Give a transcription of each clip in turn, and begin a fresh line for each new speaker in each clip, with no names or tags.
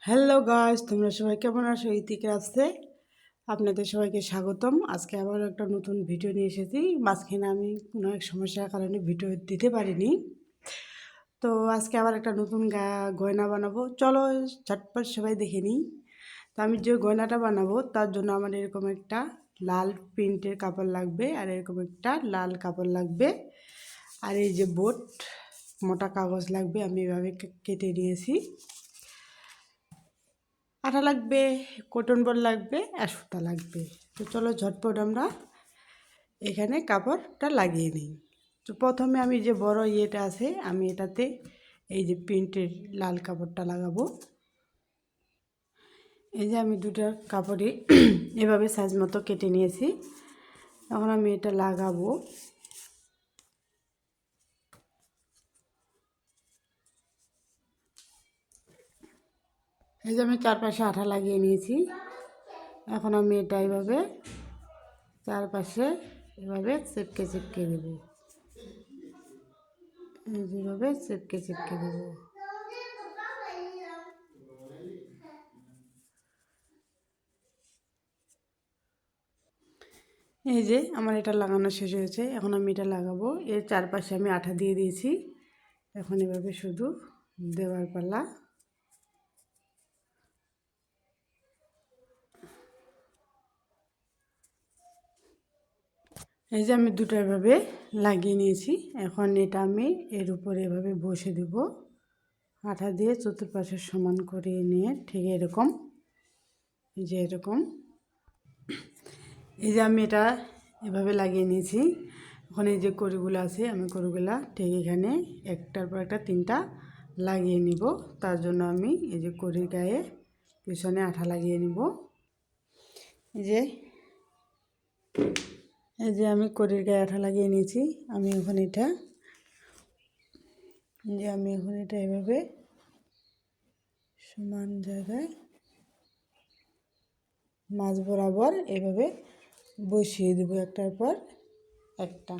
Hello guys, তোমরা সবাই কেমন আছো? ইতিকে আসছে আপনাদের সবাইকে স্বাগতম। আজকে আবার একটা নতুন ভিডিও নিয়ে এসেছি। মাঝখানে আমি কোনো এক সমস্যার কারণে ভিডিও দিতে পারিনি, তো আজকে আবার একটা নতুন গয়না বানাবো। চলো ঝটপট সবাই দেখে নিই। তো আমি যে গয়নাটা বানাবো তার জন্য আমার এরকম একটা লাল প্রিন্টের কাপড় লাগবে, আর এরকম একটা লাল কাপড় লাগবে, আর এই যে বোট মোটা কাগজ লাগবে। আমি এভাবে কেটে নিয়েছি। আঠা লাগবে, কটন বল লাগবে, আর সুতা লাগবে। তো চলো ঝটপট আমরা এখানে কাপড়টা লাগিয়ে নিই। তো প্রথমে আমি যে বড় ইয়েটা আছে, আমি এটাতে এই যে প্রিন্টের লাল কাপড়টা লাগাবো। এই যে আমি দুটো কাপড়ই এভাবে সাইজ মতো কেটে নিয়েছি। এখন আমি এটা লাগাবো। এই যে আমি চারপাশে আঠা লাগিয়ে নিয়েছি। এখন আমি এটা এইভাবে চারপাশে এভাবে চেপকে চেপকে দেবো। যেভাবে চেপকে চেপকে দেবো। এই যে আমার এটা লাগানো শেষ হয়েছে। এখন আমি এটা লাগাবো। এর চারপাশে আমি আঠা দিয়ে দিয়েছি। এখন এভাবে শুধু দেওয়ার পালা। এই যে আমি দুটো এভাবে লাগিয়ে নিয়েছি। এখন এটা আমি এর উপরে এভাবে বসে দেব। আঠা দিয়ে চতুর্পাশে সমান করে নিয়ে ঠিক এরকম, এই যে এরকম। এই যে আমি এটা এভাবে লাগিয়ে নিয়েছি। এখন এই যে কড়িগুলো আছে, আমি কড়িগুলা ঠিক এখানে একটার পর একটা তিনটা লাগিয়ে নিব। তার জন্য আমি এই যে কড়ির গায়ে পিছনে আঠা লাগিয়ে নিব। এই যে আমি কড়ির গায়ে আঠা লাগিয়ে নিয়েছি। আমি এখন এটা এভাবে সমান জায়গায় মাঝ বরাবর এভাবে বসিয়ে দেব একটার পর একটা।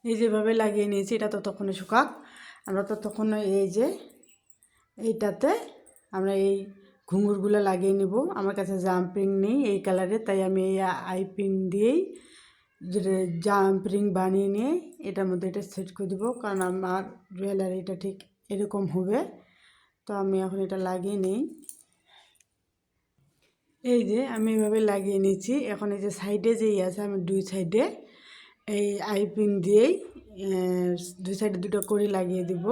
এই যেভাবে লাগিয়ে নিয়েছি, এটা ততক্ষণে শুকাক। আমরা ততক্ষণ এই যে এইটাতে আমরা এই ঘুঙুরগুলো লাগিয়ে নিব। আমার কাছে জাম্পিং নেই এই কালারে, তাই আমি এই আইপিং দিয়েই যেটা জাম্পিং বানিয়ে নিয়ে এটার মধ্যে এটা সেট করে দেবো, কারণ আমার জুয়েলারিটা ঠিক এরকম হবে। তো আমি এখন এটা লাগিয়ে নিই। এই যে আমি এভাবে লাগিয়ে নিচ্ছি। এখন এই যে সাইডে যেই আছে, আমি দুই সাইডে এই আইপিন দিয়েই দুই সাইডে দুটো কড়ি লাগিয়ে দিব।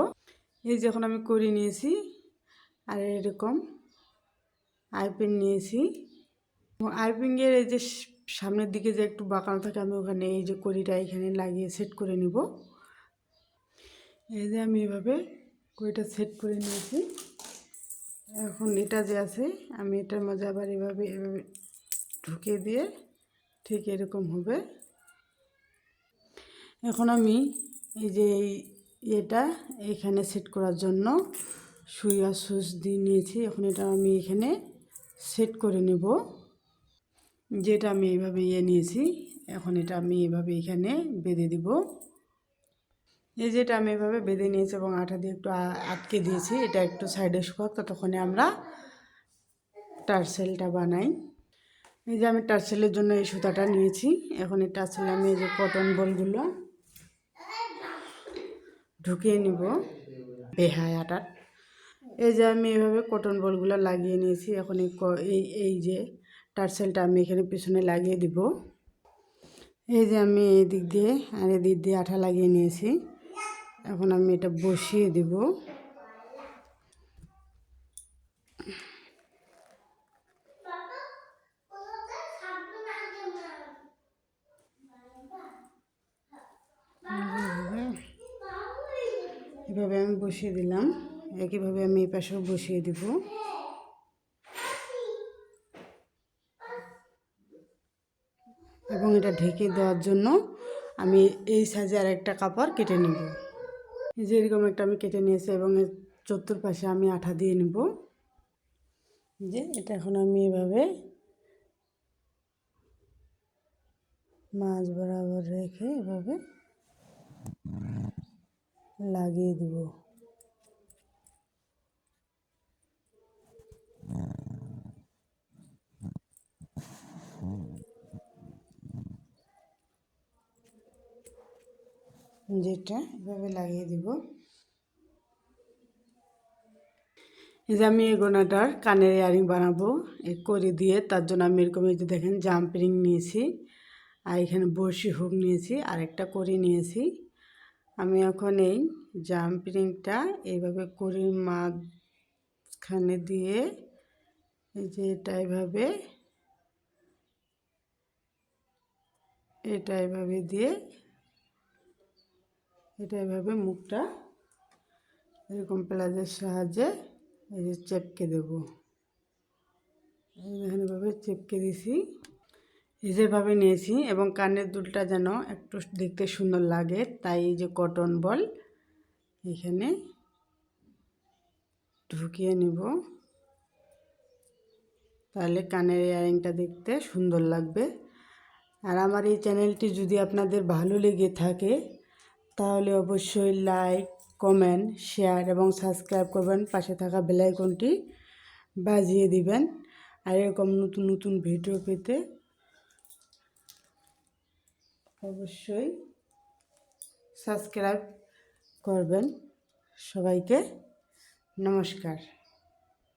এই যে এখন আমি কড়ি নিয়েছি, আর এরকম আইপিন নিয়েছি। আইপিংয়ের এই যে সামনের দিকে যে একটু বাঁকানো থাকে, আমি ওখানে এই যে কড়িটা এখানে লাগিয়ে সেট করে নিব। এই যে আমি এভাবে কড়িটা সেট করে নিয়েছি। এখন এটা যে আছে, আমি এটার মাঝে আবার এভাবে এভাবে ঢুকিয়ে দিয়ে ঠিক এরকম হবে। এখন আমি এই যে এটা এখানে সেট করার জন্য সুই আর সুচ দিয়ে নিয়েছি। এখন এটা আমি এখানে সেট করে নেব। যেটা আমি এইভাবে নিয়েছি, এখন এটা আমি এভাবে এখানে বেঁধে দিব। এই যেটা আমি এভাবে বেঁধে নিয়েছি এবং আঠা দিয়ে একটু আটকে দিয়েছি। এটা একটু সাইডে শুকাক, ততক্ষণে আমরা টার্সেলটা বানাই। এই যে আমি টার্সেলের জন্য এই সুতাটা নিয়েছি। এখন এই টার্সেলে আমি এই যে কটন বলগুলো ঢুকিয়ে নিব বেহায় আটার। এই যে আমি এভাবে কটন বলগুলো লাগিয়ে নিয়েছি। এখন এই যে টার্সেলটা আমি এখানে পিছনে লাগিয়ে দিব। এই যে আমি এই দিক দিয়ে আর এই দিক দিয়ে আঠা লাগিয়ে নিয়েছি। এখন আমি এটা বসিয়ে দিব। এভাবে আমি বসিয়ে দিলাম। একইভাবে আমি এই পাশেও বসিয়ে দিব। এবং এটা ঢেকে দেওয়ার জন্য আমি এই সাইজে আর একটা কাপড় কেটে নেব। এই যে এরকম একটা আমি কেটে নিয়েছি এবং এর চতুর্পাশে আমি আঠা দিয়ে নেব। যে এটা এখন আমি এভাবে মাছ বরাবর রেখে এভাবে লাগিয়ে দেব। যেটা এভাবে লাগিয়ে দিব। এই যে আমি এই গোনাটার কানের ইয়ারিং বানাবো এই করি দিয়ে, তার জন্য আমি এরকম এই যে দেখেন জাম্প রিং নিয়েছি, আর এখানে বড়শি হুক নিয়েছি, আর একটা করি নিয়েছি। আমি এখন এই জাম্প রিংটা এইভাবে করির মাঝখানে দিয়ে এই যে এটা এভাবে দিয়ে এটা এভাবে মুখটা এরকম প্লাজের সাহায্যে এই যে চেপকে দেবো। এভাবে চেপকে দিছি, এই যেভাবে নিয়েছি। এবং কানের দুলটা যেন একটু দেখতে সুন্দর লাগে, তাই এই যে কটন বল এখানে ঢুকিয়ে নিব, তাহলে কানের ইয়ারিংটা দেখতে সুন্দর লাগবে। আর আমার এই চ্যানেলটি যদি আপনাদের ভালো লেগে থাকে তাহলে অবশ্যই লাইক, কমেন্ট, শেয়ার এবং সাবস্ক্রাইব করবেন, পাশে থাকা বেল আইকনটি বাজিয়ে দিবেন। আর এরকম নতুন নতুন ভিডিও পেতে অবশ্যই সাবস্ক্রাইব করবেন। সবাইকে নমস্কার।